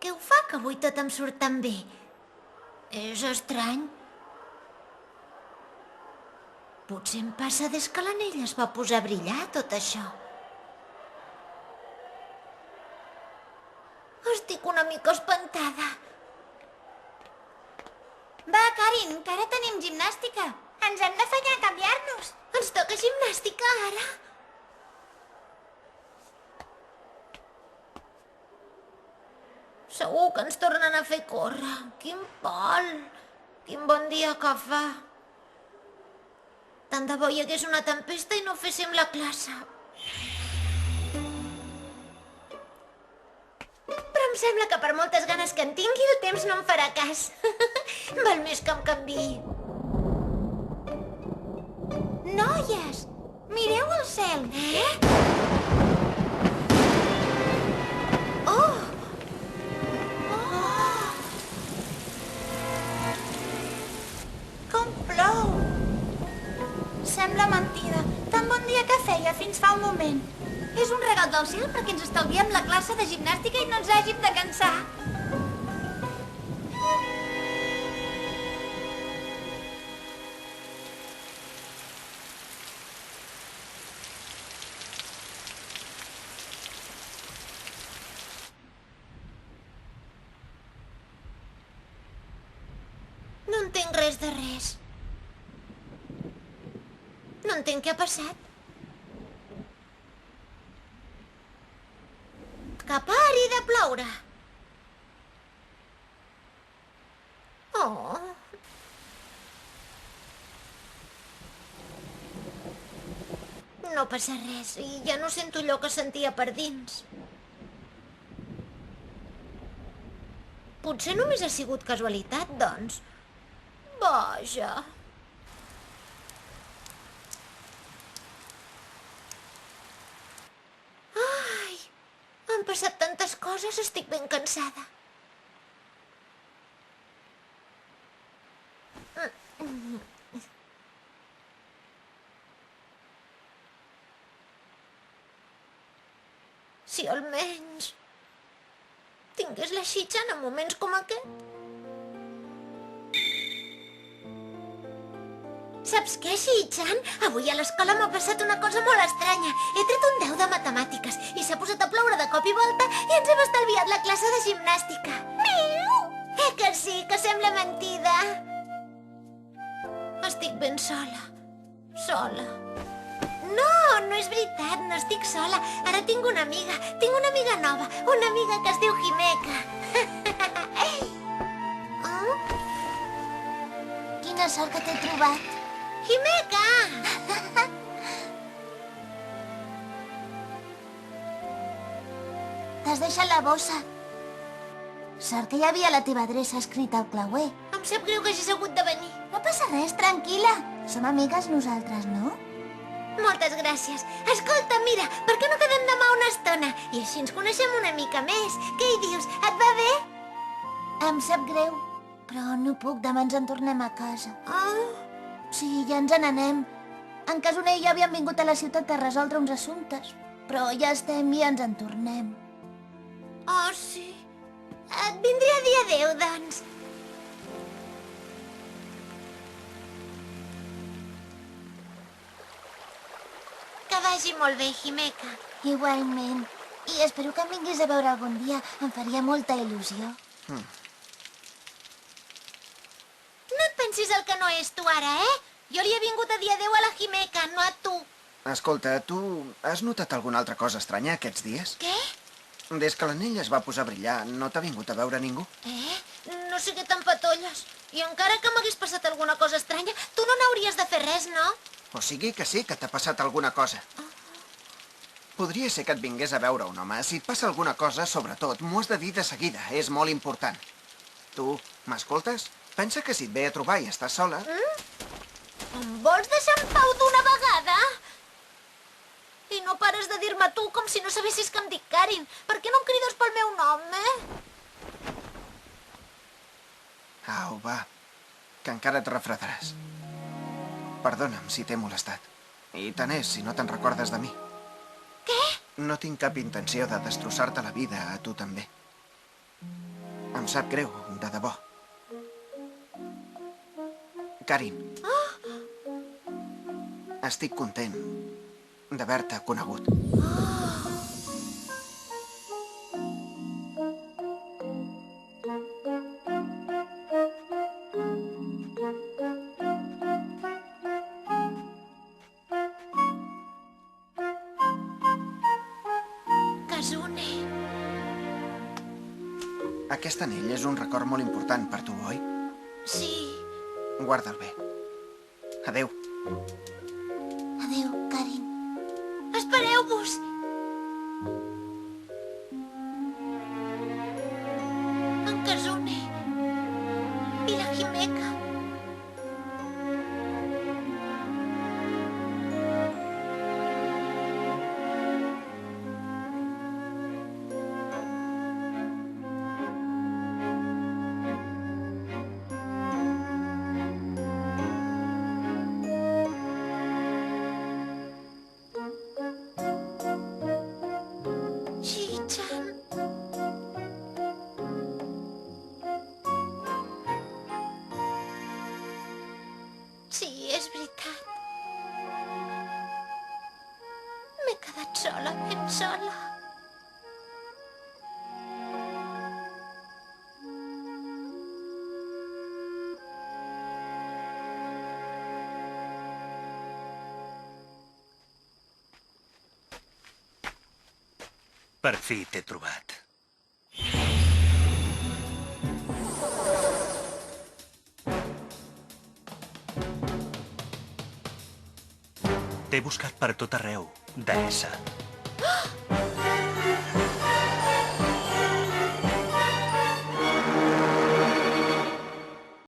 què ho fa, que avui tot em surt tan bé? És estrany. Potser em passa des que l'anell es va posar a brillar, tot això. Estic una mica espantada. Va, Karin, que ara tenim gimnàstica. Ens hem d'afanyar a canviar-nos. Ens toca gimnàstica ara? Segur que ens tornen a fer córrer. Quin pal! Quin bon dia que fa. Tant de bo hi hagués una tempesta i no féssim la classe. Però em sembla que per moltes ganes que en tingui, el temps no em farà cas. Val més que em canviï. Noies, mireu el cel. Oh! Com plou. Sembla mentida. Tan bon dia que feia fins fa un moment. És un regal del cel perquè ens estalviem la classe de gimnàstica i no ens hàgim de cansar. No entenc res de res. No entenc què ha passat. Que pari de ploure. Oh. No passa res i ja no sento allò que sentia per dins. Potser només ha sigut casualitat, doncs. Vaja. Ai, han passat tantes coses, estic ben cansada. Si almenys tingués la Shichan en moments com aquest. Saps què, Shichan? Avui a l'escola m'ha passat una cosa molt estranya. He tret un 10 de matemàtiques i s'ha posat a ploure de cop i volta i ens hem estalviat la classe de gimnàstica. Miu! Que sí, que sembla mentida. Estic ben sola. Sola. No, no és veritat, no estic sola. Ara tinc una amiga nova, una amiga que es diu Himeka. Oh? Quina sort que t'he trobat. Himeka! T'has deixat la bossa. Sort que hi havia la teva adreça escrita al clauer. Em sap greu que hagis hagut de venir. No passa res, tranquil·la. Som amigues nosaltres, no? Moltes gràcies. Escolta, mira, per què no quedem demà una estona? I així ens coneixem una mica més. Què hi dius? Et va bé? Em sap greu, però no puc. Demà ens en tornem a casa. Oh, Sí, ja ens n'anem. En Kazune i jo havíem vingut a la ciutat a resoldre uns assumptes, però ja estem i ens en tornem. oh, sí. Et vindré a dir adéu, doncs. Que vagi molt bé, Himeka. Igualment. I espero que em vinguis a veure algun dia. Em faria molta il·lusió. No et pensis el que no és tu ara, eh? Jo li he vingut a dir adéu a la Himeka, no a tu. Escolta, tu has notat alguna altra cosa estranya aquests dies? Què? Des que l'anell es va posar a brillar, no t'ha vingut a veure ningú? No sé què t'empatolles. I encara que m'hagués passat alguna cosa estranya, tu no n'hauries de fer res, no? O sigui que sí que t'ha passat alguna cosa. Podria ser que et vingués a veure un home. Si et passa alguna cosa, sobretot, m'ho has de dir de seguida. És molt important. Tu, m'escoltes? Pensa que si et ve a trobar i estàs sola... Em vols deixar en pau d'una vegada? I no pares de dir-me tu com si no sabessis que em dic Karin. Per què no em crides pel meu nom, Au, va, que encara et refredaràs. Perdona'm si t'he molestat. I tant és si no te'n recordes de mi. Què? No tinc cap intenció de destrossar-te la vida a tu també. Em sap greu, de debò. Karin. Estic content d'haver-te conegut. Kazune. Aquest anell és un record molt important per tu, oi? Sí. Guarda'l bé. Adéu. Adéu, Karin. Espereu-vos! En Kazune. I la Himeka. Ji-chan. Sí, és veritat. M'he quedat sola, ben sola. Per fi t'he trobat. T'he buscat per tot arreu, deessa.